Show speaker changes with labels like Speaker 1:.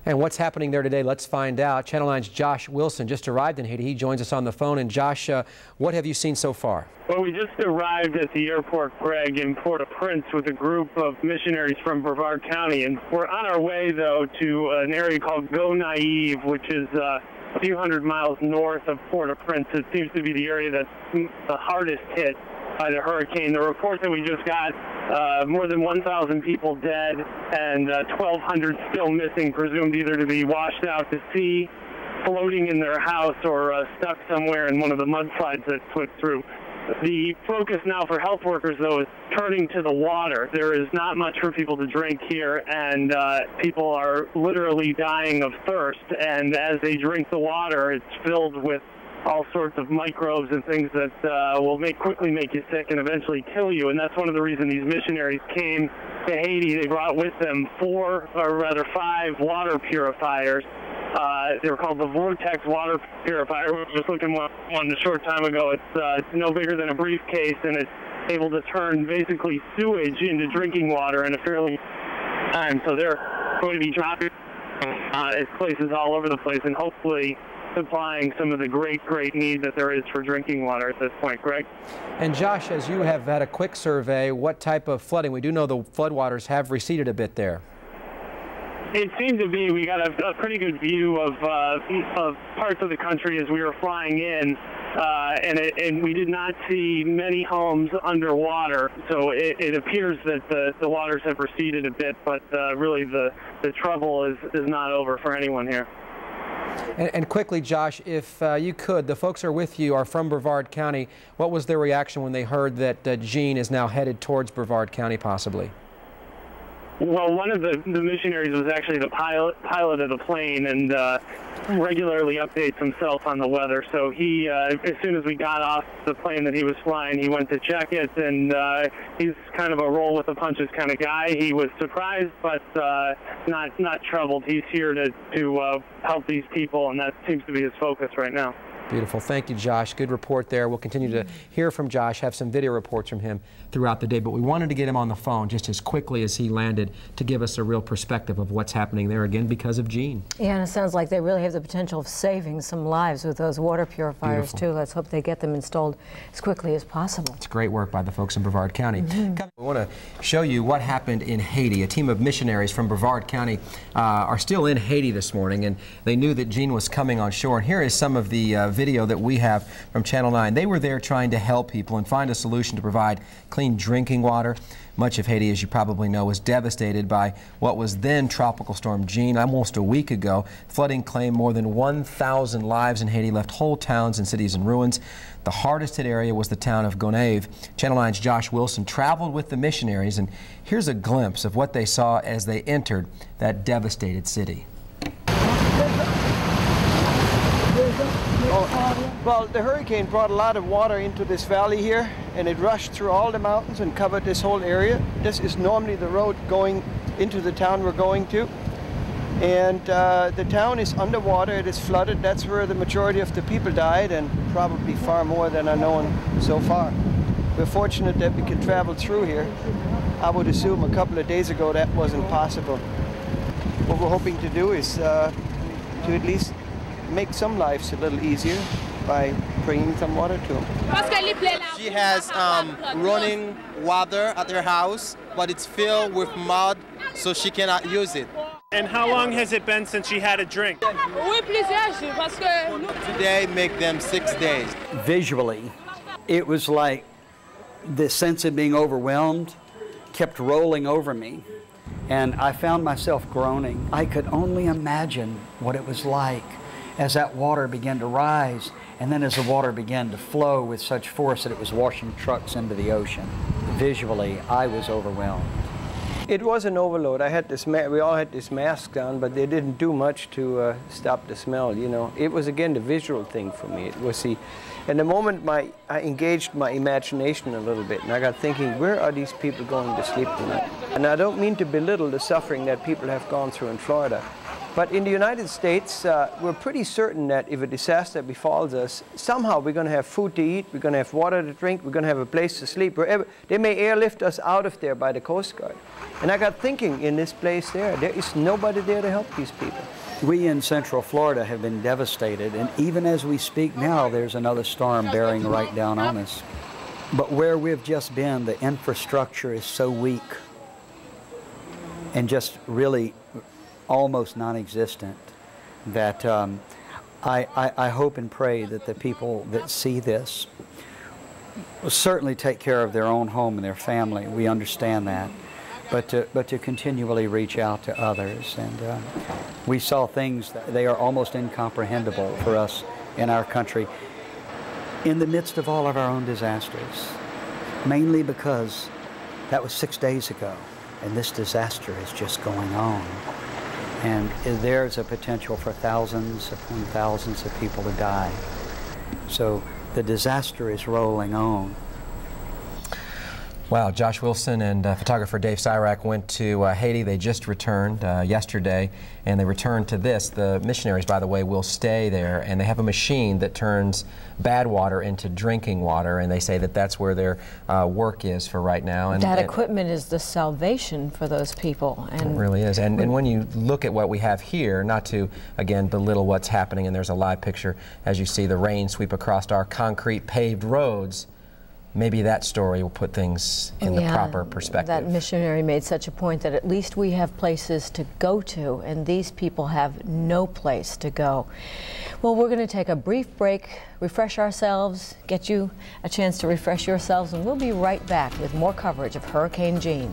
Speaker 1: And what's happening there today? Let's find out. Channel 9's Josh Wilson just arrived in Haiti. He joins us on the phone. And Josh, what have you seen so far?
Speaker 2: Well, we just arrived at the airport, Greg, in Port-au-Prince with a group of missionaries from Brevard County. And we're on our way, though, to an area called Go-Naive, which is a few hundred miles north of Port-au-Prince. It seems to be the area that's the hardest hit by the hurricane. The report that we just got, more than 1,000 people dead and 1,200 still missing, presumed either to be washed out to sea, floating in their house, or stuck somewhere in one of the mudslides that swept through. The focus now for health workers, though, is turning to the water. There is not much for people to drink here, and people are literally dying of thirst. And as they drink the water, it's filled with all sorts of microbes and things that will quickly make you sick and eventually kill you. And that's one of the reasons these missionaries came to Haiti. They brought with them 5 water purifiers. They were called the Vortex water purifier. We were just looking at one a short time ago. It's no bigger than a briefcase, and it's able to turn basically sewage into drinking water in a fairly time. So they're going to be dropping at places all over the place, and hopefully supplying some of the great need that there is for drinking water at this point. Greg?
Speaker 1: And Josh, as you have had a quick survey, what type of flooding? We do know the floodwaters have receded a bit there.
Speaker 2: It seemed to be. We got a pretty good view of parts of the country as we were flying in, and we did not see many homes underwater. So it appears that the waters have receded a bit, but really the trouble is not over for anyone here.
Speaker 1: And quickly, Josh, if you could, the folks who are with you are from Brevard County. What was their reaction when they heard that Jeanne is now headed towards Brevard County, possibly?
Speaker 2: Well, one of the missionaries was actually the pilot of the plane, and regularly updates himself on the weather. So he, as soon as we got off the plane that he was flying, he went to check it, and he's kind of a roll with the punches kind of guy. He was surprised, but not troubled. He's here to help these people, and that seems to be his focus right now.
Speaker 1: Beautiful. Thank you, Josh. Good report there. We'll continue to hear from Josh, have some video reports from him throughout the day, but we wanted to get him on the phone just as quickly as he landed to give us a real perspective of what's happening there, again, because of Jeanne.
Speaker 3: Yeah, and it sounds like they really have the potential of saving some lives with those water purifiers, too. Let's hope they get them installed as quickly as possible. It's
Speaker 1: great work by the folks in Brevard County. We want to show you what happened in Haiti. A team of missionaries from Brevard County are still in Haiti this morning, and they knew that Jeanne was coming on shore. And here is some of the video that we have from Channel 9. They were there trying to help people and find a solution to provide clean drinking water. Much of Haiti, as you probably know, was devastated by what was then Tropical Storm Jeanne almost a week ago. Flooding claimed more than 1,000 lives in Haiti, left whole towns and cities in ruins. The hardest hit area was the town of Go-Naive. Channel 9's Josh Wilson traveled with the missionaries, and here's a glimpse of what they saw as they entered that devastated city.
Speaker 4: Well, the hurricane brought a lot of water into this valley here, and it rushed through all the mountains and covered this whole area. This is normally the road going into the town we're going to. And the town is underwater, it is flooded. That's where the majority of the people died, and probably far more than are known so far. We're fortunate that we can travel through here. I would assume a couple of days ago that wasn't possible. What we're hoping to do is to at least make some lives a little easier by bringing some water to them.
Speaker 5: She has running water at her house, but it's filled with mud, so she cannot use it.
Speaker 6: And how long has it been since she had a drink?
Speaker 5: Today make them 6 days.
Speaker 7: Visually, it was like the sense of being overwhelmed kept rolling over me, and I found myself groaning. I could only imagine what it was like as that water began to rise, and then as the water began to flow with such force that it was washing trucks into the ocean. Visually, I was overwhelmed.
Speaker 4: It was an overload. We all had this mask on, but they didn't do much to stop the smell, you know. It was, again, the visual thing for me. It was and the moment I engaged my imagination a little bit, and I got thinking, where are these people going to sleep tonight? And I don't mean to belittle the suffering that people have gone through in Florida, But in the United States, we're pretty certain that if a disaster befalls us, somehow we're going to have food to eat, we're going to have water to drink, we're going to have a place to sleep. Wherever they may airlift us out of there by the Coast Guard. And I got thinking, in this place there is nobody there to help these people.
Speaker 7: We in Central Florida have been devastated, and even as we speak now, there's another storm bearing right down on us. But where we've just been, the infrastructure is so weak and just really almost non-existent that I hope and pray that the people that see this will certainly take care of their own home and their family. We understand that. But to continually reach out to others. And we saw things that they are almost incomprehensible for us in our country in the midst of all of our own disasters, mainly because that was 6 days ago, and this disaster is just going on. And there's a potential for thousands upon thousands of people to die. So the disaster is rolling on.
Speaker 1: Wow, Josh Wilson and photographer Dave Cyrak went to Haiti. They just returned yesterday, and they returned to this. The missionaries, by the way, will stay there, and they have a machine that turns bad water into drinking water, and they say that that's where their work is for right now. And
Speaker 3: that equipment is the salvation for those people. And
Speaker 1: it really is. And when you look at what we have here, not to, again, belittle what's happening, and there's a live picture, as you see the rain sweep across our concrete paved roads, maybe that story will put things in the proper perspective.
Speaker 3: That missionary made such a point that at least we have places to go to, and these people have no place to go. Well, we're going to take a brief break, refresh ourselves, get you a chance to refresh yourselves, and we'll be right back with more coverage of Hurricane Jeanne.